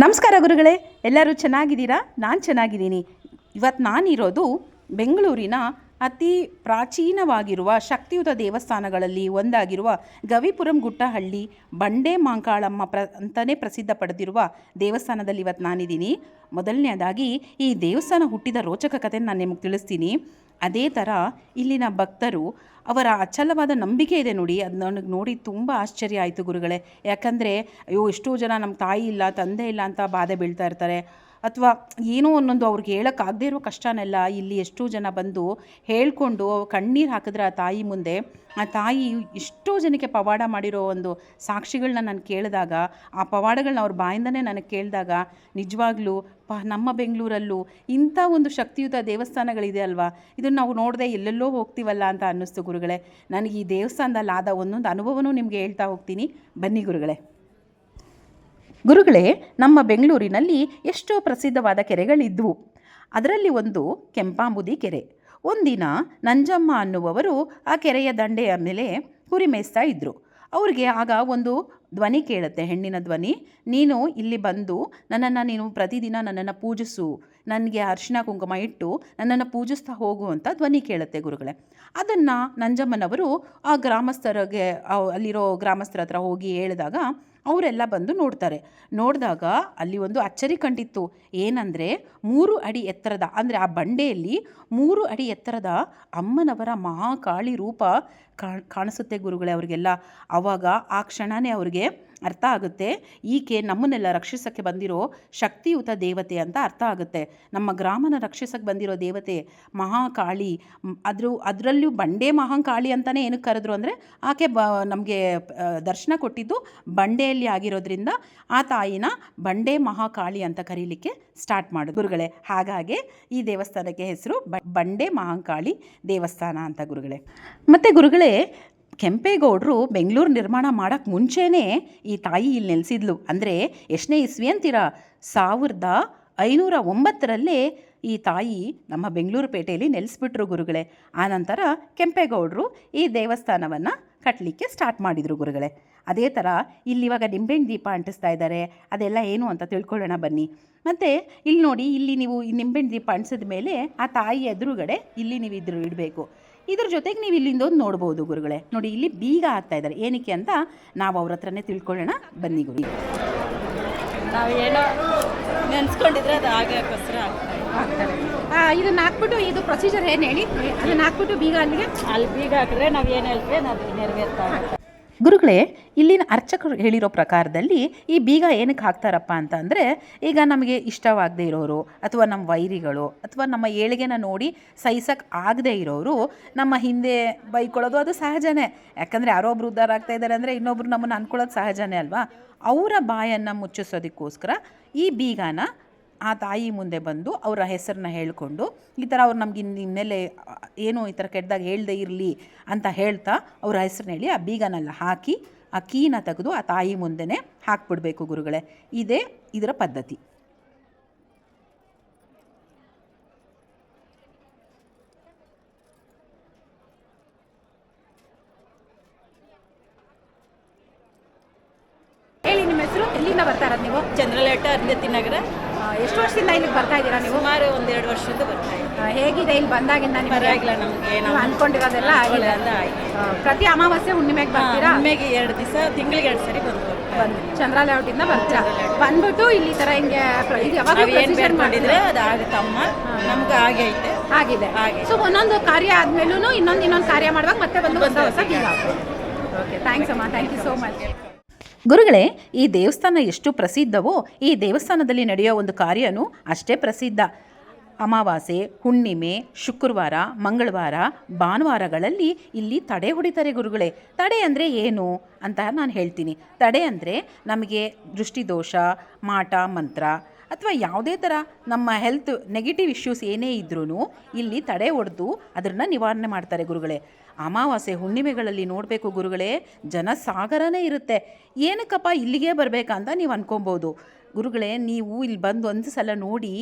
ನಮಸ್ಕಾರ ಗುರುಗಳೇ, ಎಲ್ಲರೂ ಚೆನ್ನಾಗಿದ್ದೀರಾ? ನಾನು ಚೆನ್ನಾಗಿದ್ದೀನಿ. ಇವತ್ತು ನಾನಿರೋದು ಬೆಂಗಳೂರಿನ ಅತಿ ಪ್ರಾಚೀನವಾಗಿರುವ ಶಕ್ತಿಯುತ ದೇವಸ್ಥಾನಗಳಲ್ಲಿ ಒಂದಾಗಿರುವ ಗವಿಪುರಂ ಗುಟ್ಟಹಳ್ಳಿ ಬಂಡೆ ಮಾಂಕಾಳಮ್ಮ ಅಂತಲೇ ಪ್ರಸಿದ್ಧ ಪಡೆದಿರುವ ದೇವಸ್ಥಾನದಲ್ಲಿ ಇವತ್ತು ನಾನಿದ್ದೀನಿ. ಮೊದಲನೇದಾಗಿ ಈ ದೇವಸ್ಥಾನ ಹುಟ್ಟಿದ ರೋಚಕ ಕಥೆ ನಾನು ನಿಮಗೆ ತಿಳಿಸ್ತೀನಿ. ಅದೇ ಥರ ಇಲ್ಲಿನ ಭಕ್ತರು ಅವರ ಅಚಲವಾದ ನಂಬಿಕೆ ಇದೆ ನೋಡಿ, ಅದು ನನಗೆ ನೋಡಿ ತುಂಬ ಆಶ್ಚರ್ಯ ಆಯಿತು ಗುರುಗಳೇ. ಯಾಕಂದರೆ ಎಷ್ಟೋ ಜನ ನಮ್ಮ ತಾಯಿ ಇಲ್ಲ, ತಂದೆ ಇಲ್ಲ ಅಂತ ಬಾಧೆ ಬೀಳ್ತಾ ಇರ್ತಾರೆ, ಅಥವಾ ಏನೋ ಒಂದೊಂದು ಅವ್ರಿಗೆ ಹೇಳೋಕ್ಕಾಗದೇ ಇರೋ ಕಷ್ಟನೆಲ್ಲ ಇಲ್ಲಿ ಎಷ್ಟೋ ಜನ ಬಂದು ಹೇಳ್ಕೊಂಡು ಕಣ್ಣೀರು ಹಾಕಿದ್ರೆ ಆ ತಾಯಿ ಮುಂದೆ, ಆ ತಾಯಿ ಎಷ್ಟೋ ಜನಕ್ಕೆ ಪವಾಡ ಮಾಡಿರೋ ಒಂದು ಸಾಕ್ಷಿಗಳನ್ನ ನಾನು ಕೇಳಿದಾಗ, ಆ ಪವಾಡಗಳನ್ನ ಅವ್ರ ಬಾಯಿಂದನೇ ನನಗೆ ಕೇಳಿದಾಗ ನಿಜವಾಗ್ಲೂ ನಮ್ಮ ಬೆಂಗಳೂರಲ್ಲೂ ಇಂಥ ಒಂದು ಶಕ್ತಿಯುತ ದೇವಸ್ಥಾನಗಳಿದೆ ಅಲ್ವಾ, ಇದನ್ನು ನಾವು ನೋಡದೆ ಎಲ್ಲೆಲ್ಲೋ ಹೋಗ್ತೀವಲ್ಲ ಅಂತ ಅನ್ನಿಸ್ತು ಗುರುಗಳೇ. ನನಗೆ ಈ ದೇವಸ್ಥಾನದಲ್ಲಿ ಆದ ಒಂದೊಂದು ಅನುಭವನೂ ನಿಮಗೆ ಹೇಳ್ತಾ ಹೋಗ್ತೀನಿ, ಬನ್ನಿ ಗುರುಗಳೇ. ಗುರುಗಳೇ, ನಮ್ಮ ಬೆಂಗಳೂರಿನಲ್ಲಿ ಎಷ್ಟೋ ಪ್ರಸಿದ್ಧವಾದ ಕೆರೆಗಳಿದ್ವು. ಅದರಲ್ಲಿ ಒಂದು ಕೆಂಪಾಂಬುದಿ ಕೆರೆ. ಒಂದಿನ ನಂಜಮ್ಮ ಅನ್ನುವವರು ಆ ಕೆರೆಯ ದಂಡೆಯ ಮೇಲೆ ಕುರಿ ಮೇಯಿಸ್ತಾ ಇದ್ದರು. ಅವ್ರಿಗೆ ಆಗ ಒಂದು ಧ್ವನಿ ಕೇಳುತ್ತೆ, ಹೆಣ್ಣಿನ ಧ್ವನಿ. ನೀನು ಇಲ್ಲಿ ಬಂದು ನೀನು ಪ್ರತಿದಿನ ನನ್ನನ್ನು ಪೂಜಿಸು, ನನಗೆ ಅರಿಶಿನ ಕುಂಕುಮ ಇಟ್ಟು ನನ್ನನ್ನು ಪೂಜಿಸ್ತಾ ಹೋಗು ಅಂತ ಧ್ವನಿ ಕೇಳುತ್ತೆ ಗುರುಗಳೇ. ಅದನ್ನು ನಂಜಮ್ಮನವರು ಆ ಗ್ರಾಮಸ್ಥರಿಗೆ, ಅಲ್ಲಿರೋ ಗ್ರಾಮಸ್ಥರ ಹತ್ರ ಹೋಗಿ ಹೇಳಿದಾಗ ಅವರೆಲ್ಲ ಬಂದು ನೋಡಿದಾಗ ಅಲ್ಲಿ ಒಂದು ಅಚ್ಚರಿ ಕಂಡಿತ್ತು. ಏನಂದರೆ 3 ಅಡಿ ಎತ್ತರದ, ಅಂದರೆ ಆ ಬಂಡೆಯಲ್ಲಿ 3 ಅಡಿ ಎತ್ತರದ ಅಮ್ಮನವರ ಮಹಾಕಾಳಿ ರೂಪ ಕಾಣಿಸುತ್ತೆ ಗುರುಗಳೇ ಅವರಿಗೆಲ್ಲ. ಆವಾಗ ಆ ಕ್ಷಣವೇ ಅವ್ರಿಗೆ ಅರ್ಥ ಆಗುತ್ತೆ, ಈಕೆ ನಮ್ಮನ್ನೆಲ್ಲ ರಕ್ಷಿಸೋಕ್ಕೆ ಬಂದಿರೋ ಶಕ್ತಿಯುತ ದೇವತೆ ಅಂತ ಅರ್ಥ ಆಗುತ್ತೆ. ನಮ್ಮ ಗ್ರಾಮನ ರಕ್ಷಿಸೋಕ್ಕೆ ಬಂದಿರೋ ದೇವತೆ ಮಹಾಕಾಳಿ. ಅದರಲ್ಲೂ ಬಂಡೆ ಮಹಾಕಾಳಿ ಅಂತಲೇ ಏನಕ್ಕೆ ಕರೆದ್ರು ಅಂದರೆ, ಆಕೆ ನಮಗೆ ದರ್ಶನ ಕೊಟ್ಟಿದ್ದು ಬಂಡೆಯಲ್ಲಿ ಆಗಿರೋದ್ರಿಂದ ಆ ತಾಯಿನ ಬಂಡೆ ಮಹಾಕಾಳಿ ಅಂತ ಕರೀಲಿಕ್ಕೆ ಸ್ಟಾರ್ಟ್ ಮಾಡೋದು ಗುರುಗಳೇ. ಹಾಗಾಗಿ ಈ ದೇವಸ್ಥಾನಕ್ಕೆ ಹೆಸರು ಬಂಡೆ ಮಹಾಕಾಳಿ ದೇವಸ್ಥಾನ ಅಂತ ಗುರುಗಳೇ. ಮತ್ತು ಗುರುಗಳೇ, ಕೆಂಪೇಗೌಡರು ಬೆಂಗಳೂರು ನಿರ್ಮಾಣ ಮಾಡೋಕ್ಕೆ ಮುಂಚೆನೇ ಈ ತಾಯಿ ಇಲ್ಲಿ ನೆಲೆಸಿದ್ಲು. ಅಂದರೆ ಎಷ್ಟನೇ ಇಸ್ವಿ ಅಂತೀರಾ? 1509 ಈ ತಾಯಿ ನಮ್ಮ ಬೆಂಗಳೂರು ಪೇಟೆಯಲ್ಲಿ ನೆಲೆಸ್ಬಿಟ್ರು ಗುರುಗಳೇ. ಆನಂತರ ಕೆಂಪೇಗೌಡರು ಈ ದೇವಸ್ಥಾನವನ್ನು ಕಟ್ಟಲಿಕ್ಕೆ ಸ್ಟಾರ್ಟ್ ಮಾಡಿದರು ಗುರುಗಳೇ. ಅದೇ ಥರ ಇಲ್ಲಿವಾಗ ನಿಂಬೆಹಣ್ಣು ದೀಪ ಅಂಟಿಸ್ತಾ ಇದ್ದಾರೆ, ಅದೆಲ್ಲ ಏನು ಅಂತ ತಿಳ್ಕೊಳ್ಳೋಣ ಬನ್ನಿ. ಮತ್ತು ಇಲ್ಲಿ ನೋಡಿ, ಇಲ್ಲಿ ನೀವು ಈ ನಿಂಬೆಹಣ್ಣು ದೀಪ ಅಂಟಿಸಿದ ಮೇಲೆ ಆ ತಾಯಿ ಎದುರುಗಡೆ ಇಲ್ಲಿ ನೀವು ಇಡಬೇಕು. ಇದ್ರ ಜೊತೆಗೆ ನೀವು ಇಲ್ಲಿಂದ ಒಂದು ನೋಡ್ಬೋದು ಗುರುಗಳೇ. ನೋಡಿ, ಇಲ್ಲಿ ಬೀಗ ಹಾಕ್ತಾ ಇದ್ದಾರೆ, ಏನಕ್ಕೆ ಅಂತ ನಾವು ಅವ್ರ ಹತ್ರನೇ ತಿಳ್ಕೊಳ್ಳೋಣ ಬನ್ನಿ ಗುರು. ನಾವು ಏನೋ ನೆನೆಸ್ಕೊಂಡಿದ್ರೆ ಅದು ಆಗೋಕ್ಕೋಸ್ಕರ ಹಾಕ್ತಾರೆ. ಇದನ್ನು ಹಾಕ್ಬಿಟ್ಟು, ಇದು ಪ್ರೊಸೀಜರ್ ಏನು ಹೇಳಿ, ಅದನ್ನು ಹಾಕ್ಬಿಟ್ಟು ಬೀಗ ಅಲ್ಲಿ ಬೀಗ ಹಾಕಿದ್ರೆ ನಾವು ಏನು ಹೇಳ್ತೀವಿ ಅದು ನೆರವೇರ್ತಾ ಗುರುಗಳೇ. ಇಲ್ಲಿನ ಅರ್ಚಕರು ಹೇಳಿರೋ ಪ್ರಕಾರದಲ್ಲಿ ಈ ಬೀಗ ಏನಕ್ಕೆ ಹಾಕ್ತಾರಪ್ಪ ಅಂತ ಅಂದರೆ, ಈಗ ನಮಗೆ ಇಷ್ಟವಾಗದೇ ಇರೋರು, ಅಥವಾ ನಮ್ಮ ವೈರಿಗಳು, ಅಥವಾ ನಮ್ಮ ಏಳಿಗೆನ ನೋಡಿ ಸಹಿಸಕ್ಕೆ ಆಗದೇ ಇರೋರು ನಮ್ಮ ಹಿಂದೆ ಬೈಕೊಳ್ಳೋದು ಅದು ಸಹಜನೇ. ಯಾಕಂದರೆ ಯಾರೋ ಒಬ್ರು ಉದ್ಧಾರ ಆಗ್ತಾ ಇದ್ದಾರೆ ಅಂದರೆ ಇನ್ನೊಬ್ರು ನಮ್ಮನ್ನು ಅಂದ್ಕೊಳ್ಳೋದು ಸಹಜನೇ ಅಲ್ವಾ. ಅವರ ಬಾಯನ್ನು ಮುಚ್ಚಿಸೋದಕ್ಕೋಸ್ಕರ ಈ ಬೀಗನ ಆ ತಾಯಿ ಮುಂದೆ ಬಂದು ಅವರ ಹೆಸರನ್ನ ಹೇಳಿಕೊಂಡು, ಈ ಥರ ಅವ್ರು ನಮ್ಗೆ ಇನ್ನೆಲ್ಲ ಏನೋ ಈ ಥರ ಕೆಟ್ಟದಾಗ ಹೇಳ್ದೇ ಇರಲಿ ಅಂತ ಹೇಳ್ತಾ ಅವರ ಹೆಸರನ್ನ ಹೇಳಿ ಆ ಬೀಗನೆಲ್ಲ ಹಾಕಿ ಆ ಕೀನ ತೆಗೆದು ಆ ತಾಯಿ ಮುಂದೆನೇ ಹಾಕ್ಬಿಡ್ಬೇಕು ಗುರುಗಳೇ. ಇದೇ ಇದರ ಪದ್ಧತಿ. ಹೇಳಿ, ನಿಮ್ಮ ಹೆಸರು? ಎಲ್ಲಿಂದ ಬರ್ತಾ ಇರೋದು ನೀವು? ಚಂದ್ರಲೇಟ ಅರ್ಧತಿ ನಗರ. ಎಷ್ಟು ವರ್ಷದಿಂದ ಇಲ್ಲಿಗೆ ಬರ್ತಾ ಇದ್ದೀರಾ ನೀವು? ಸುಮಾರು 1-2 ವರ್ಷದಿಂದ ಬರ್ತಾ ಇದ್ದೀವಿ. ಹೇಗಿದೆ ಇಲ್ಲಿ ಬಂದಾಗಿಂದ? ಪರವಾಗಿಲ್ಲ, ನಮಗೆ ನೀವು ಅಂದ್ಕೊಂಡಿರೋದೆಲ್ಲ ಆಗಿದೆ? ಪ್ರತಿ ಅಮಾವಾಸ್ಯೆ ಹುಣ್ಣಿಮೆಗೆ ಬರ್ತೀರಾ? ಹುಣ್ಣಿಮೆಗೆ 2 ದಿವಸ, ತಿಂಗಳಿಗೆ 2 ಸರಿ ಬಂದು ಚಂದ್ರ ಲೇಔಟಿಂದ ಬರ್ತೀರಾ? ಬಂದ್ಬಿಟ್ಟು ಇಲ್ಲಿ ತರ ಹಿಂಗೆ ಯಾವಾಗ ಏನು ಬೇಡ್ಕೊಂಡಿದ್ರೆ ಅದು ಆಗುತ್ತಮ್ಮ, ನಮ್ಗೆ ಆಗಿದೆ. ಸೊ ಒಂದೊಂದು ಕಾರ್ಯ ಆದ್ಮೇಲೂ ಇನ್ನೊಂದು ಕಾರ್ಯ ಮಾಡುವಾಗ ಮತ್ತೆ ಬಂದು ಹೊಸ ಬೀಗ. ಓಕೆ, ಥ್ಯಾಂಕ್ಸ್ ಅಮ್ಮ, ಥ್ಯಾಂಕ್ ಯು ಸೋ ಮಚ್. ಗುರುಗಳೇ, ಈ ದೇವಸ್ಥಾನ ಎಷ್ಟು ಪ್ರಸಿದ್ಧವೋ ಈ ದೇವಸ್ಥಾನದಲ್ಲಿ ನಡೆಯೋ ಒಂದು ಕಾರ್ಯನೂ ಅಷ್ಟೇ ಪ್ರಸಿದ್ಧ. ಅಮಾವಾಸ್ಯೆ, ಹುಣ್ಣಿಮೆ, ಶುಕ್ರವಾರ, ಮಂಗಳವಾರ, ಭಾನುವಾರಗಳಲ್ಲಿ ಇಲ್ಲಿ ತಡೆ ಹೊಡಿತಾರೆ ಗುರುಗಳೇ. ತಡೆ ಅಂದರೆ ಏನು ಅಂತ ನಾನು ಹೇಳ್ತೀನಿ. ತಡೆ ಅಂದರೆ ನಮಗೆ ದೃಷ್ಟಿದೋಷ, ಮಾಟ ಮಂತ್ರ, ಅಥವಾ ಯಾವುದೇ ಥರ ನಮ್ಮ ಹೆಲ್ತ್ ನೆಗೆಟಿವ್ ಇಶ್ಯೂಸ್ ಏನೇ ಇದ್ರೂ ಇಲ್ಲಿ ತಡೆ ಹೊಡೆದು ಅದನ್ನು ನಿವಾರಣೆ ಮಾಡ್ತಾರೆ ಗುರುಗಳೇ. ಅಮಾವಾಸ್ಯೆ ಹುಣ್ಣಿಮೆಗಳಲ್ಲಿ ನೋಡಬೇಕು ಗುರುಗಳೇ, ಜನಸಾಗರನೇ ಇರುತ್ತೆ. ಏನಕ್ಕಪ್ಪ ಇಲ್ಲಿಗೆ ಬರಬೇಕಂತ ನೀವು ಅಂದ್ಕೊಬೋದು. ಗುರುಗಳೇ, ನೀವು ಇಲ್ಲಿ ಬಂದು ಒಂದು ಸಲ ನೋಡಿ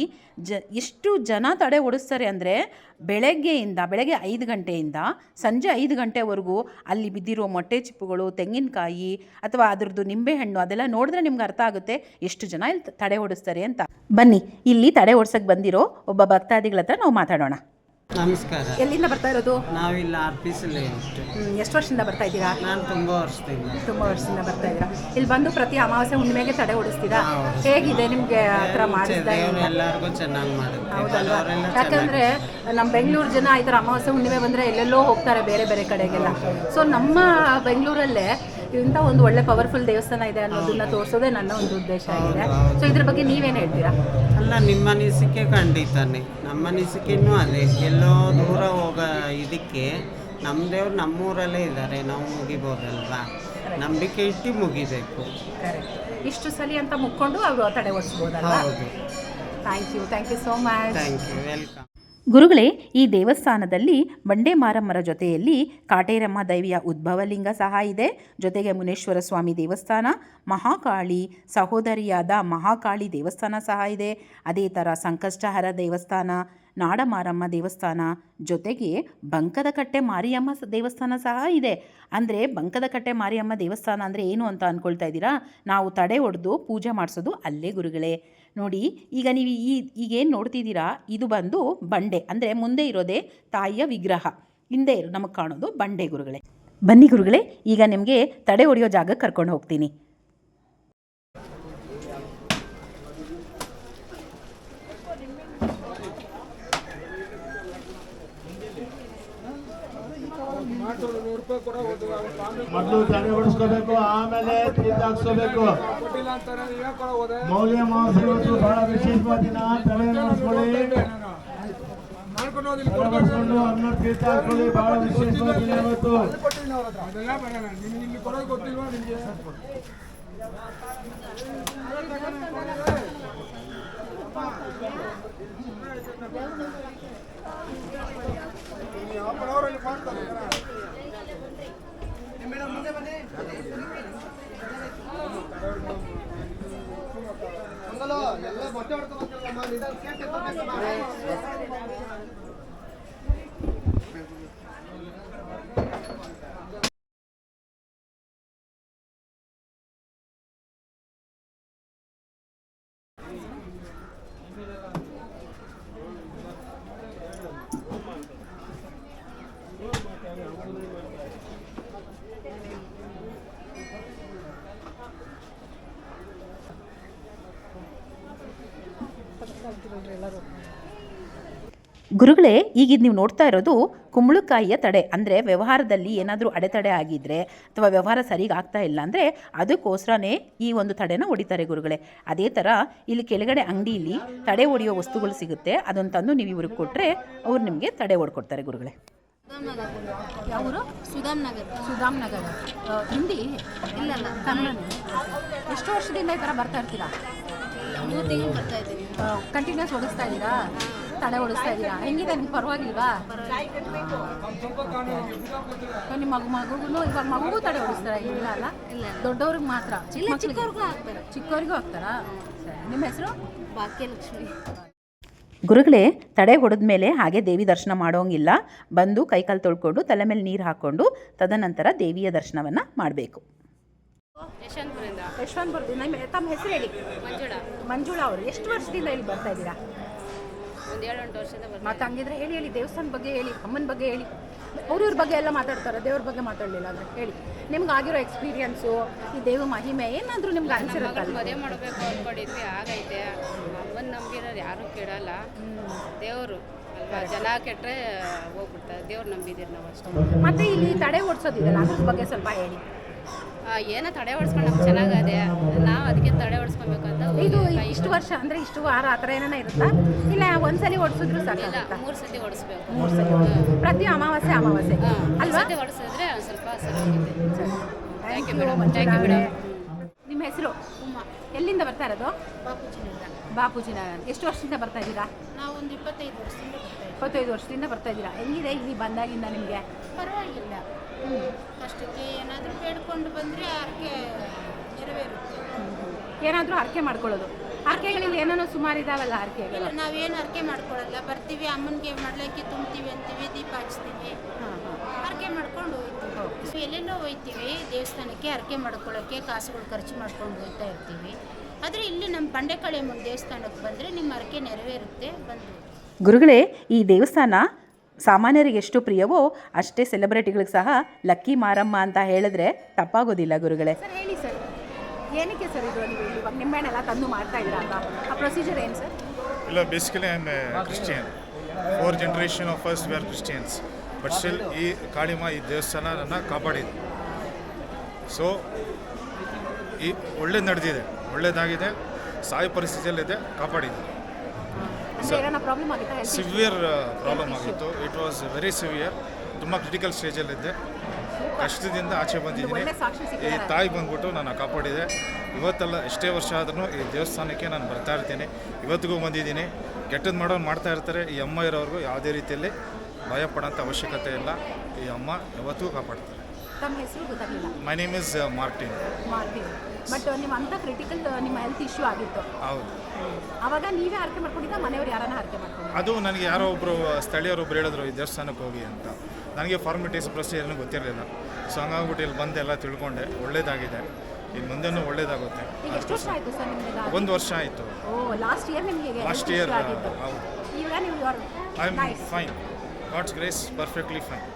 ಎಷ್ಟು ಜನ ತಡೆ ಓಡಿಸ್ತಾರೆ ಅಂದರೆ ಬೆಳಗ್ಗೆ 5 ಗಂಟೆಯಿಂದ ಸಂಜೆ 5 ಗಂಟೆವರೆಗೂ ಅಲ್ಲಿ ಬಿದ್ದಿರೋ ಮೊಟ್ಟೆ ಚಿಪ್ಪುಗಳು, ತೆಂಗಿನಕಾಯಿ ಅಥವಾ ಅದರದ್ದು ನಿಂಬೆಹಣ್ಣು ಅದೆಲ್ಲ ನೋಡಿದ್ರೆ ನಿಮ್ಗೆ ಅರ್ಥ ಆಗುತ್ತೆ ಎಷ್ಟು ಜನ ಇಲ್ಲಿ ತಡೆ ಓಡಿಸ್ತಾರೆ ಅಂತ. ಬನ್ನಿ, ಇಲ್ಲಿ ತಡೆ ಓಡಿಸೋಕ್ಕೆ ಬಂದಿರೋ ಒಬ್ಬ ಭಕ್ತಾದಿಗಳ ಹತ್ರ ನಾವು ಮಾತಾಡೋಣ. ನಮಸ್ಕಾರ. ಎಲ್ಲಿಂದ ಬರ್ತಾ ಇರೋದು? ನಾವಿಲ್ಲ ಆರ್ಪಿಸಲೇ ಎಷ್ಟು ವರ್ಷದಿಂದ ಬರ್ತಾ ಇದ್ದೀರಾ? ನಾನು ತುಂಬ ವರ್ಷದಿಂದ ಬರ್ತಾ ಇದ್ದೀರಾ. ಇಲ್ಲಿ ಬಂದು ಪ್ರತಿ ಅಮಾವಾಸ್ಯೆ ಹುಣ್ಣಿಮೆಗೆ ತಡೆ ಓಡಿಸ್ತೀರಾ? ಹೇಗಿದೆ ನಿಮಗೆ ಆ ಥರ ಮಾಡಿಸಿದ? ಎಲ್ಲರಿಗೂ ಚೆನ್ನಾಗಿ ಮಾಡುತ್ತೆ. ಹೌದಲ್ವಾ? ಯಾಕಂದರೆ ನಮ್ಮ ಬೆಂಗಳೂರು ಜನ ಈ ಥರ ಅಮಾವಾಸ್ಯೆ ಹುಣ್ಣಿಮೆ ಬಂದರೆ ಎಲ್ಲೆಲ್ಲೋ ಹೋಗ್ತಾರೆ ಬೇರೆ ಬೇರೆ ಕಡೆಗೆಲ್ಲ. ಸೊ ನಮ್ಮ ಬೆಂಗಳೂರಲ್ಲೇ ಇಂಥ ಒಂದು ಒಳ್ಳೆ ಪವರ್ಫುಲ್ ದೇವಸ್ಥಾನ ಇದೆ ಅನ್ನೋದನ್ನ ತೋರಿಸೋದೇ ನನ್ನ ಒಂದು ಉದ್ದೇಶ ಆಗಿದೆ. ಸೊ ಇದ್ರ ಬಗ್ಗೆ ನೀವೇನು ಹೇಳ್ತೀರಾ? ಅಲ್ಲ, ನಿಮ್ಮ ಅನಿಸಿಕೆ ಖಂಡಿತಾನೆ. ನಮ್ಮ ಅನಿಸಿಕೆನೂ ಅದೇ. ಎಲ್ಲೋ ದೂರ ಹೋಗೋ ಇದಕ್ಕೆ ನಮ್ಮ ದೇವ್ರು ನಮ್ಮೂರಲ್ಲೇ ಇದ್ದಾರೆ, ನಾವು ಮುಗಿಬೋದಲ್ವಾ? ನಂಬಿಕೆ ಇಟ್ಟು ಮುಗಿಬೇಕು. ಇಷ್ಟು ಸಲ ಅಂತ ಮುಕ್ಕೊಂಡು ಅವರು ತಡೆ ಓಡಿಸ್ಬೋದಲ್ವಾ? ಹೌದು. Thank you so much. Thank you, welcome. ಗುರುಗಳೇ, ಈ ದೇವಸ್ಥಾನದಲ್ಲಿ ಬಂಡೆ ಮಾರಮ್ಮರ ಜೊತೆಯಲ್ಲಿ ಕಾಟೇರಮ್ಮ ದೇವಿಯ ಉದ್ಭವಲಿಂಗ ಸಹ ಇದೆ. ಜೊತೆಗೆ ಮುನೇಶ್ವರ ಸ್ವಾಮಿ ದೇವಸ್ಥಾನ, ಮಹಾಕಾಳಿ ಸಹೋದರಿಯಾದ ಮಹಾಕಾಳಿ ದೇವಸ್ಥಾನ ಸಹ ಇದೆ. ಅದೇ ಥರ ಸಂಕಷ್ಟಹರ ದೇವಸ್ಥಾನ, ನಾಡಮಾರಮ್ಮ ದೇವಸ್ಥಾನ, ಜೊತೆಗೆ ಬಂಕದಕಟ್ಟೆ ಮಾರಿಯಮ್ಮ ದೇವಸ್ಥಾನ ಸಹ ಇದೆ. ಅಂದರೆ ಬಂಕದಕಟ್ಟೆ ಮಾರಿಯಮ್ಮ ದೇವಸ್ಥಾನ ಅಂದರೆ ಏನು ಅಂತ ಅಂದ್ಕೊಳ್ತಾ ಇದ್ದೀರಾ? ನಾವು ತಡೆ ಹೊಡೆದು ಪೂಜೆ ಮಾಡಿಸೋದು ಅಲ್ಲೇ ಗುರುಗಳೇ. ನೋಡಿ, ಈಗ ನೀವು ಈಗೇನು ನೋಡ್ತಿದ್ದೀರಾ, ಇದು ಬಂದು ಬಂಡೆ, ಅಂದರೆ ಮುಂದೆ ಇರೋದೇ ತಾಯಿಯ ವಿಗ್ರಹ, ಹಿಂದೆ ನಮಗೆ ಕಾಣೋದು ಬಂಡೆ ಗುರುಗಳೇ. ಬನ್ನಿ ಗುರುಗಳೇ, ಈಗ ನಿಮಗೆ ತಡೆ ಹೊಡೆಯೋ ಜಾಗಕ್ಕೆ ಕರ್ಕೊಂಡು ಹೋಗ್ತೀನಿ. ಮೊದಲು ತಡೆ ಹೊಡಿಸ್ಕೋಬೇಕು, ಆಮೇಲೆ ತೀರ್ಥ ಹಾಕ್ಸ್ಕೋಬೇಕು. ಮೌಲ್ಯ ಮಾಸ ಇವತ್ತು ಬಹಳ ವಿಶೇಷವಾದ ದಿನ. ತಲೆ ಹೊಡಿಸ್ಕೊಳ್ಳಿ, ಹೊಡಿಸ್ಕೊಂಡು ಅನ್ನ ತೀರ್ಥ ಹಾಕೊಳ್ಳಿ. ಬಹಳ ವಿಶೇಷವಾದ ದಿನ ಇವತ್ತು. ಗುರುಗಳೇ, ಈಗ ನೀವು ನೋಡ್ತಾ ಇರೋದು ಕುಂಬಳಕಾಯಿಯ ತಡೆ. ಅಂದರೆ ವ್ಯವಹಾರದಲ್ಲಿ ಏನಾದರೂ ಅಡೆತಡೆ ಆಗಿದ್ದರೆ ಅಥವಾ ವ್ಯವಹಾರ ಸರಿಗೆ ಆಗ್ತಾ ಇಲ್ಲ ಅಂದರೆ ಅದಕ್ಕೋಸ್ಕರನೇ ಈ ಒಂದು ತಡೆನ ಹೊಡಿತಾರೆ ಗುರುಗಳೇ. ಅದೇ ಥರ ಇಲ್ಲಿ ಕೆಳಗಡೆ ಅಂಗಡಿಯಲ್ಲಿ ತಡೆ ಹೊಡೆಯೋ ವಸ್ತುಗಳು ಸಿಗುತ್ತೆ, ಅದನ್ನು ತಂದು ನೀವು ಇವ್ರಿಗೆ ಕೊಟ್ಟರೆ ಅವ್ರು ನಿಮಗೆ ತಡೆ ಹೊಡ್ಕೊಡ್ತಾರೆ ಗುರುಗಳೇ. ಯಾವರು? ಸುಧಾಮ್ ನಗರ. ಹಿಂದಿ? ಇಲ್ಲ ಕನ್ನಡ. ಎಷ್ಟು ವರ್ಷದಿಂದ ಈ ಥರ ಬರ್ತಾ ಇರ್ತೀರಾ? 3 ತಿಂಗಳು ಬರ್ತಾ ಇದ್ದೀವಿ. ಕಂಟಿನ್ಯೂಸ್ ಓಡಿಸ್ತಾ ಇದ್ದೀರಾ? ತಡೆ ಓಡಿಸ್ತಾ ಇದ್ದೀರಾ? ಹೆಂಗಿದೆ ನಿಮ್ಗೆ? ಪರವಾಗಿಲ್ವಾ? ನಿಮ್ಮ ಮಗುಗೂ ಇವಾಗ ಮಗುಗೂ ತಡೆ ಓಡಿಸ್ತಾರ? ಇಲ್ಲ ಅಲ್ಲ, ದೊಡ್ಡವ್ರಿಗೆ ಮಾತ್ರ? ಚಿಕ್ಕವ್ರಿಗೂ ಹಾಕ್ತಾರಾ? ನಿಮ್ಮ ಹೆಸರು? ಭಾಗ್ಯಲಕ್ಷ್ಮಿ. ಗುರುಗಳೇ, ತಡೆ ಹೊಡೆದ ಮೇಲೆ ಹಾಗೆ ದೇವಿ ದರ್ಶನ ಮಾಡೋಂಗಿಲ್ಲ. ಬಂದು ಕೈಕಾಲು ತೊಳ್ಕೊಂಡು ತಲೆ ಮೇಲೆ ನೀರು ಹಾಕ್ಕೊಂಡು ತದನಂತರ ದೇವಿಯ ದರ್ಶನವನ್ನು ಮಾಡಬೇಕು. ಯಶವಂತಪುರದಿಂದ. ತಮ್ಮ ಹೆಸರು ಹೇಳಿ? ಮಂಜುಳಾ ಅವರು. ಎಷ್ಟು ವರ್ಷದಿಂದ ಇಲ್ಲಿ ಬರ್ತಾ ಇದ್ದೀರಾ? ಒಂದು 7-8 ವರ್ಷದಿಂದ ಬರ್ತಾ. ಮತ್ತೆ ಹಂಗಿದ್ರೆ ಹೇಳಿ ದೇವಸ್ಥಾನ ಬಗ್ಗೆ ಹೇಳಿ, ಅಮ್ಮನ ಬಗ್ಗೆ ಹೇಳಿ. ಅವ್ರವ್ರ ಬಗ್ಗೆ ಎಲ್ಲ ಮಾತಾಡ್ತಾರೆ, ದೇವ್ರ ಬಗ್ಗೆ ಮಾತಾಡಲಿಲ್ಲ ಅಂದರೆ ಹೇಳಿ. ನಿಮ್ಗೆ ಆಗಿರೋ ಎಕ್ಸ್ಪೀರಿಯನ್ಸು, ಈ ದೇವ ಮಹಿಮೆ ಏನಾದರೂ ನಿಮ್ಗೆ ಅನಿಸಿರುತ್ತಲ್ಲ? ಮದುವೆ ಮಾಡಬೇಕು ಅಂದ್ಕೊಂಡಿದ್ವಿ, ಆಗೈತೆ. ಅಮ್ಮನ ನಂಬಿರೋರು ಯಾರೂ ಕೆಡಲ್ಲ. ದೇವರು ಅಲ್ವಾ, ಜನ ಕೆಟ್ಟರೆ ಹೋಗ್ಬಿಡ್ತಾರೆ. ದೇವ್ರು ನಂಬಿದ್ದೀರಿ ನಾವು ಅಷ್ಟೇ. ಮತ್ತು ಇಲ್ಲಿ ತಡೆ ಓಡಿಸೋದಿದೆಯಲ್ಲ, ಅದ್ರ ಬಗ್ಗೆ ಸ್ವಲ್ಪ ಹೇಳಿ. ಏನೋ ತಡೆ ಹೊಡ್ಸ್ಕೊಂಡು ನಮ್ಗೆ ಚೆನ್ನಾಗದೆ, ನಾವು ಅದಕ್ಕೆ ತಡೆ ಹೊಡ್ಸ್ಕೊಬೇಕಂತ. ಇದು ಇಷ್ಟು ವರ್ಷ ಅಂದರೆ ಇಷ್ಟು ವಾರ ಆ ಥರ ಏನಾರ ಇರುತ್ತಾ? ಇಲ್ಲ ಒಂದ್ಸಲಿ ಹೊಡ್ಸಿದ್ರು ಸಾಕಾಗುತ್ತಾ? 3 ಸತಿ ಹೊಡಿಸ್ಬೇಕು. 3 ಸತಿ ಪ್ರತಿ ಅಮಾವಾಸ್ಯೆ ಅಲ್ವಾ? ಸತಿ ಹೊಡಿಸಿದ್ರೆ ಒಂದು ಸ್ವಲ್ಪ ಸರಿಯಾಗಿದೆ. Thank you madam. ನಿಮ್ಮ ಹೆಸರು? ಉಮಾ. ಎಲ್ಲಿಂದ ಬರ್ತಾ ಇರೋದು? ಬಾಪೂಜಿನಿಂದ. ಬಾಪೂಜಿನಗರ. ಎಷ್ಟು ವರ್ಷದಿಂದ ಬರ್ತಾ ಇದ್ದೀರಾ? ನಾವು ಒಂದು 25 ವರ್ಷದಿಂದ ಬರ್ತಾ ಇದ್ದೀವಿ. 25 ವರ್ಷದಿಂದ ಬರ್ತಾ ಇದ್ದೀರಾ. ಹೆಂಗಿದೆ ಇಲ್ಲಿ ಬಂದಾಗಿಂದ ನಿಮಗೆ? ಪರವಾಗಿಲ್ಲ. ಅಷ್ಟಕ್ಕೆ ಏನಾದರೂ ಬೇಡ್ಕೊಂಡು ಬಂದರೆ ಅದಕ್ಕೆ ನೆರವೇರುತ್ತೆ. ಏನಾದರೂ ಹರಕೆ ಮಾಡ್ಕೊಳ್ಳೋದು. ಹರಕೆಗಳಿಂದ ಏನೇನೋ ಸುಮಾರು ಇದಾವಲ್ಲ ಹರಕೆಗಳು. ನಾವೇನು ಅರ್ಕೆ ಮಾಡ್ಕೊಳ್ಳಲ್ಲ, ಬರ್ತೀವಿ ಅಮ್ಮನಿಗೆ ಮಾಡ್ಲಿಕ್ಕೆ ತುಂಬ್ತೀವಿ ಅಂತೀವಿ, ದೀಪ ಹಚ್ತೀವಿ, ಅರ್ಕೆ ಮಾಡ್ಕೊಂಡು ಹೋಗ್ತೀವಿ. ಎಲ್ಲೆಲ್ಲೋ ಹೋಗ್ತೀವಿ ದೇವಸ್ಥಾನಕ್ಕೆ ಅರ್ಕೆ ಮಾಡ್ಕೊಳ್ಳೋಕ್ಕೆ, ಕಾಸುಗಳು ಖರ್ಚು ಮಾಡ್ಕೊಂಡು ಹೋಗ್ತಾ ಇರ್ತೀವಿ. ಆದರೆ ಇಲ್ಲಿ ನಮ್ಮ ಬಂಡೆಕಳೆಯಮ್ಮನ ದೇವಸ್ಥಾನಕ್ಕೆ ಬಂದರೆ ನಿಮ್ಮ ಅರ್ಕೆ ನೆರವೇರುತ್ತೆ, ಬಂದು. ಗುರುಗಳೇ, ಈ ದೇವಸ್ಥಾನ ಸಾಮಾನ್ಯರಿಗೆ ಎಷ್ಟು ಪ್ರಿಯವೋ ಅಷ್ಟೇ ಸೆಲೆಬ್ರಿಟಿಗಳಿಗೆ ಸಹ ಲಕ್ಕಿ ಮಾರಮ್ಮ ಅಂತ ಹೇಳಿದ್ರೆ ತಪ್ಪಾಗೋದಿಲ್ಲ ಗುರುಗಳೇ. ಸರ್ ಹೇಳಿ ಸರ್, ಏನಕ್ಕೆ ಸರ್ ಇದು ನೀವು ಇವಾಗ ನಿಂಬೆಹಣ್ಣೆಲ್ಲ ತಂದು ಮಾಡ್ತಾ ಇದ್ದೀರಲ್ಲ, ಆ ಪ್ರೊಸೀಜರ್ ಏನು ಸರ್? ಇಲ್ಲ, basically I am Christian. 4 generation of us we are Christians. But still ಈ ಕಾಳಿಮ ಈ ದೇವಸ್ಥಾನ ನನ್ನ ಕಾಪಾಡಿದೆ. ಸೊ ಈ ಒಳ್ಳೇದು ನಡೆದಿದೆ, ಒಳ್ಳೇದಾಗಿದೆ, ಸಾಯೋ ಪರಿಸ್ಥಿತಿಯಲ್ಲಿದೆ, ಕಾಪಾಡಿದೆ. ಪ್ರಾಬ್ಲಮ್ ಆಗುತ್ತಾ? ಸಿವಿಯರ್ ಪ್ರಾಬ್ಲಮ್ ಆಗಿತ್ತು. It was very severe. ತುಂಬ ಕ್ರಿಟಿಕಲ್ ಸ್ಟೇಜಲ್ಲಿದ್ದೆ. ಕಷ್ಟದಿಂದ ಆಚೆ ಬಂದಿದ್ದೀನಿ. ಈ ತಾಯಿ ಬಂದ್ಬಿಟ್ಟು ನಾನು ಕಾಪಾಡಿದೆ. ಇವತ್ತೆಲ್ಲ ಎಷ್ಟೇ ವರ್ಷ ಆದ್ರೂ ಈ ದೇವಸ್ಥಾನಕ್ಕೆ ನಾನು ಬರ್ತಾ ಇರ್ತೀನಿ. ಇವತ್ತಿಗೂ ಬಂದಿದ್ದೀನಿ. ಕೆಟ್ಟದ್ದು ಮಾಡೋರು ಮಾಡ್ತಾ ಇರ್ತಾರೆ. ಈ ಅಮ್ಮ ಇರೋವ್ರಿಗೂ ಯಾವುದೇ ರೀತಿಯಲ್ಲಿ ಭಯ ಪಡೋಂಥ ಅವಶ್ಯಕತೆ ಇಲ್ಲ. ಈ ಅಮ್ಮ ಯಾವತ್ತೂ ಕಾಪಾಡ್ತಾರೆ. ತಮ್ಮ ಹೆಸರು ಗೊತ್ತಾಗಲಿಲ್ಲ. My name is Martin. But ನಿಮ್ಮ ಅಂತ ಕ್ರಿಟಿಕಲ್ ನಿಮ್ಮ ಹೆಲ್ತ್ ಇಶ್ಯೂ ಆಗಿತ್ತು. ಹೌದು. ಅವಾಗ ನೀವೇ ಹರಕೆ ಮಾಡ್ಕೊಂಡಿದ್ದ, ಮನೆಯವರು ಯಾರನ್ನ ಹರಕೆ ಮಾಡ್ಕೊಂಡು? ಅದು ನನಗೆ ಯಾರೋ ಒಬ್ಬರು ಸ್ಥಳೀಯರೊಬ್ಬರು ಹೇಳಿದ್ರು ಈ ದೇವಸ್ಥಾನಕ್ಕೆ ಹೋಗಿ ಅಂತ. ನನಗೆ ಫಾರ್ಮಾಲಿಟೀಸ್ ಪ್ರೊಸೀಜರ್ ಏನೂ ಗೊತ್ತಿರಲಿಲ್ಲ. ಸೊ ಹಂಗಾಗ್ಬಿಟ್ಟು ಇಲ್ಲಿ ಬಂದು ಎಲ್ಲ ತಿಳ್ಕೊಂಡೆ. ಒಳ್ಳೇದಾಗಿದೆ. ಇನ್ನು ಮುಂದೆನೂ ಒಳ್ಳೇದಾಗುತ್ತೆ. ಎಷ್ಟು ವರ್ಷ ಆಯಿತು ಸರ್ ನಿಮಗೆ? 1 ವರ್ಷ ಆಯಿತು. ಲಾಸ್ಟ್ ಇಯರ್ ನಿಮಗೆ ಲಾಸ್ಟ್ ಇಯರ್. ಆಗಿತ್ತು. ಹೌದು. ಇವಾಗ ನೀವು I am fine. God's grace, perfectly fine.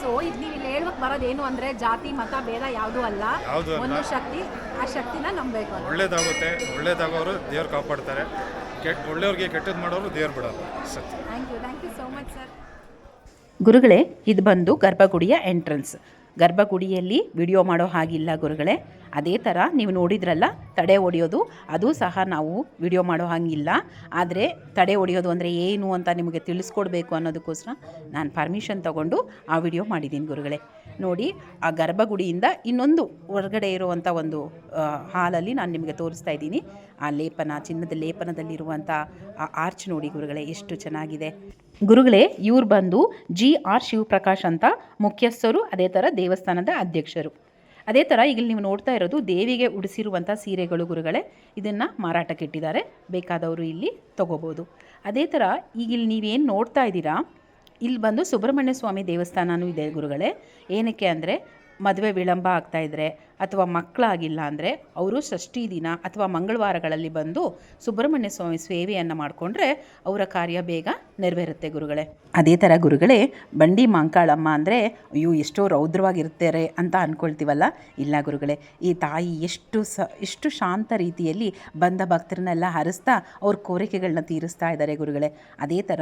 So ಇದು ನೀವು ಇಲ್ಲಿ ಹೇಳಕ್ಕೆ ಬರೋದೇನು ಅಂದರೆ ಜಾತಿ ಮತ ಭೇದ ಯಾವುದೂ ಅಲ್ಲ, ಒಂದು ಶಕ್ತಿ. ಆ ಶಕ್ತಿನ ನಂಬಬೇಕು. ಒಳ್ಳೇದಾಗುತ್ತೆ. ಒಳ್ಳೇದಾಗೋರು ದೇವ್ರು ಕಾಪಾಡ್ತಾರೆ. ಒಳ್ಳೆಯವ್ರಿಗೆ ಕೆಟ್ಟದ್ದು ಮಾಡೋರು ದೇವ್ರು ಬಿಡೋರು. ಸತ್ಯ. Thank you so much sir. ಗುರುಗಳೇ, ಇದು ಬಂದು ಗರ್ಭಗುಡಿಯ ಎಂಟ್ರೆನ್ಸ್. ಗರ್ಭಗುಡಿಯಲ್ಲಿ ವಿಡಿಯೋ ಮಾಡೋ ಹಾಗಿಲ್ಲ ಗುರುಗಳೇ. ಅದೇ ಥರ ನೀವು ನೋಡಿದ್ರಲ್ಲ ತಡೆ ಹೊಡೆಯೋದು, ಅದು ಸಹ ನಾವು ವಿಡಿಯೋ ಮಾಡೋ ಹಾಗಿಲ್ಲ. ಆದರೆ ತಡೆ ಹೊಡೆಯೋದು ಅಂದರೆ ಏನು ಅಂತ ನಿಮಗೆ ತಿಳಿಸ್ಕೊಡ್ಬೇಕು ಅನ್ನೋದಕ್ಕೋಸ್ಕರ ನಾನು ಪರ್ಮಿಷನ್ ತೊಗೊಂಡು ಆ ವಿಡಿಯೋ ಮಾಡಿದ್ದೀನಿ ಗುರುಗಳೇ. ನೋಡಿ, ಆ ಗರ್ಭಗುಡಿಯಿಂದ ಇನ್ನೊಂದು ಹೊರಗಡೆ ಇರುವಂಥ ಒಂದು ಹಾಲಲ್ಲಿ ನಾನು ನಿಮಗೆ ತೋರಿಸ್ತಾ ಇದ್ದೀನಿ. ಆ ಲೇಪನ, ಚಿನ್ನದ ಲೇಪನದಲ್ಲಿರುವಂಥ ಆ ಆರ್ಚ್ ನೋಡಿ ಗುರುಗಳೇ, ಎಷ್ಟು ಚೆನ್ನಾಗಿದೆ. ಗುರುಗಳೇ, ಇವ್ರು ಬಂದು GR ಶಿವಪ್ರಕಾಶ್ ಅಂತ ಮುಖ್ಯಸ್ಥರು, ಅದೇ ಥರ ದೇವಸ್ಥಾನದ ಅಧ್ಯಕ್ಷರು. ಅದೇ ಥರ ಈಗ ನೀವು ನೋಡ್ತಾ ಇರೋದು ದೇವಿಗೆ ಉಡಿಸಿರುವಂಥ ಸೀರೆಗಳು ಗುರುಗಳೇ. ಇದನ್ನು ಮಾರಾಟಕ್ಕೆ ಇಟ್ಟಿದ್ದಾರೆ, ಬೇಕಾದವರು ಇಲ್ಲಿ ತೊಗೋಬೋದು. ಅದೇ ಥರ ಈಗ ಇಲ್ಲಿ ನೀವೇನು ನೋಡ್ತಾ ಇದ್ದೀರಾ, ಇಲ್ಲಿ ಬಂದು ಸುಬ್ರಹ್ಮಣ್ಯ ಸ್ವಾಮಿ ದೇವಸ್ಥಾನವೂ ಇದೆ ಗುರುಗಳೇ. ಏನಕ್ಕೆ ಅಂದರೆ ಮದುವೆ ವಿಳಂಬ ಆಗ್ತಾಯಿದ್ರೆ ಅಥವಾ ಮಕ್ಕಳಾಗಿಲ್ಲ ಅಂದರೆ ಅವರು ಷಷ್ಠಿ ದಿನ ಅಥವಾ ಮಂಗಳವಾರಗಳಲ್ಲಿ ಬಂದು ಸುಬ್ರಹ್ಮಣ್ಯ ಸ್ವಾಮಿ ಸೇವೆಯನ್ನು ಮಾಡಿಕೊಂಡ್ರೆ ಅವರ ಕಾರ್ಯ ಬೇಗ ನೆರವೇರುತ್ತೆ ಗುರುಗಳೇ. ಅದೇ ಥರ ಗುರುಗಳೇ, ಬಂಡಿ ಮಾಂಕಾಳಮ್ಮ ಅಂದರೆ ಅಯ್ಯೋ ಎಷ್ಟೋ ರೌದ್ರವಾಗಿರ್ತಾರೆ ಅಂತ ಅಂದ್ಕೊಳ್ತೀವಲ್ಲ, ಇಲ್ಲ ಗುರುಗಳೇ. ಈ ತಾಯಿ ಎಷ್ಟು ಶಾಂತ ರೀತಿಯಲ್ಲಿ ಬಂದ ಭಕ್ತರನ್ನೆಲ್ಲ ಹರಿಸ್ತಾ ಅವ್ರ ಕೋರಿಕೆಗಳನ್ನ ತೀರಿಸ್ತಾ ಇದ್ದಾರೆ ಗುರುಗಳೇ. ಅದೇ ಥರ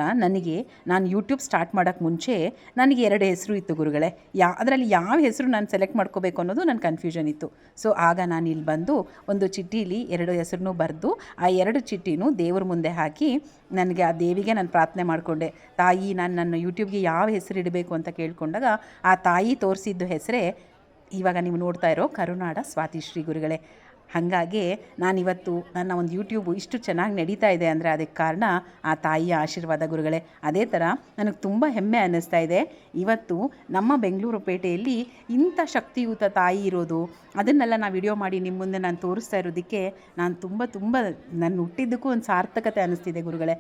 ನಾನು ಯೂಟ್ಯೂಬ್ ಸ್ಟಾರ್ಟ್ ಮಾಡೋಕ್ಕೆ ಮುಂಚೆ ನನಗೆ 2 ಹೆಸರು ಇತ್ತು ಗುರುಗಳೇ. ಅದರಲ್ಲಿ ಯಾವ ಹೆಸರು ನಾನು ಸೆಲೆಕ್ಟ್ ಮಾಡ್ಕೋಬೇಕು ಅನ್ನೋದು ನನ್ನ ಕನ್ಫ್ಯೂಷನ್ ಇತ್ತು. ಸೊ ಆಗ ನಾನು ಇಲ್ಲಿ ಬಂದು ಒಂದು ಚೀಟಿಲಿ 2 ಹೆಸರನ್ನು ಬರೆದು ಆ 2 ಚೀಟಿನೂ ದೇವ್ರ ಮುಂದೆ ಹಾಕಿ ನನಗೆ ಆ ದೇವಿಗೆ ನಾನು ಪ್ರಾರ್ಥನೆ ಮಾಡಿಕೊಂಡೆ. ತಾಯಿ, ನಾನು ನನ್ನ ಯೂಟ್ಯೂಬ್ಗೆ ಯಾವ ಹೆಸರು ಇಡಬೇಕು ಅಂತ ಕೇಳ್ಕೊಂಡಾಗ ಆ ತಾಯಿ ತೋರಿಸಿದ್ದು ಹೆಸರೇ ಇವಾಗ ನೀವು ನೋಡ್ತಾ ಇರೋ ಕರುನಾಡ ಸ್ವಾತಿಶ್ರೀ ಗುರುಗಳೇ. ಹಾಗಾಗಿ ನಾನಿವತ್ತು ನನ್ನ ಒಂದು ಯೂಟ್ಯೂಬು ಇಷ್ಟು ಚೆನ್ನಾಗಿ ನಡೀತಾ ಇದೆ ಅಂದರೆ ಅದಕ್ಕೆ ಕಾರಣ ಆ ತಾಯಿಯ ಆಶೀರ್ವಾದ ಗುರುಗಳೇ. ಅದೇ ಥರ ನನಗೆ ತುಂಬ ಹೆಮ್ಮೆ ಅನ್ನಿಸ್ತಾ ಇದೆ. ಇವತ್ತು ನಮ್ಮ ಬೆಂಗಳೂರು ಪೇಟೆಯಲ್ಲಿ ಇಂಥ ಶಕ್ತಿಯುತ ತಾಯಿ ಇರೋದು, ಅದನ್ನೆಲ್ಲ ನಾನು ವಿಡಿಯೋ ಮಾಡಿ ನಿಮ್ಮ ಮುಂದೆ ನಾನು ತೋರಿಸ್ತಾ ಇರೋದಕ್ಕೆ ನಾನು ತುಂಬ ನನ್ನ ಹುಟ್ಟಿದ್ದಕ್ಕೂ ಒಂದು ಸಾರ್ಥಕತೆ ಅನ್ನಿಸ್ತಿದೆ ಗುರುಗಳೇ.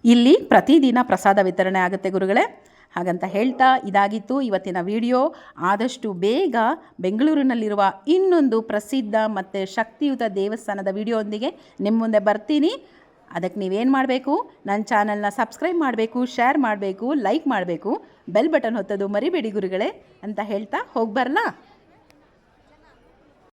ಇಲ್ಲಿ ಪ್ರತಿದಿನ ಪ್ರಸಾದ ವಿತರಣೆ ಆಗುತ್ತೆ ಗುರುಗಳೇ. ಹಾಗಂತ ಹೇಳ್ತಾ ಇದಾಗಿತ್ತು ಇವತ್ತಿನ ವಿಡಿಯೋ. ಆದಷ್ಟು ಬೇಗ ಬೆಂಗಳೂರಿನಲ್ಲಿರುವ ಇನ್ನೊಂದು ಪ್ರಸಿದ್ಧ ಮತ್ತು ಶಕ್ತಿಯುತ ದೇವಸ್ಥಾನದ ವಿಡಿಯೋದೊಂದಿಗೆ ನಿಮ್ಮ ಮುಂದೆ ಬರ್ತೀನಿ. ಅದಕ್ಕೆ ನೀವೇನು ಮಾಡಬೇಕು, ನನ್ನ ಚಾನಲ್ನ ಸಬ್ಸ್ಕ್ರೈಬ್ ಮಾಡಬೇಕು, ಶೇರ್ ಮಾಡಬೇಕು, ಲೈಕ್ ಮಾಡಬೇಕು, ಬೆಲ್ ಬಟನ್ ಒತ್ತೋದು ಮರಿಬೇಡಿ ಗುರುಗಳೇ ಅಂತ ಹೇಳ್ತಾ ಹೋಗಿ ಬರಲಾ.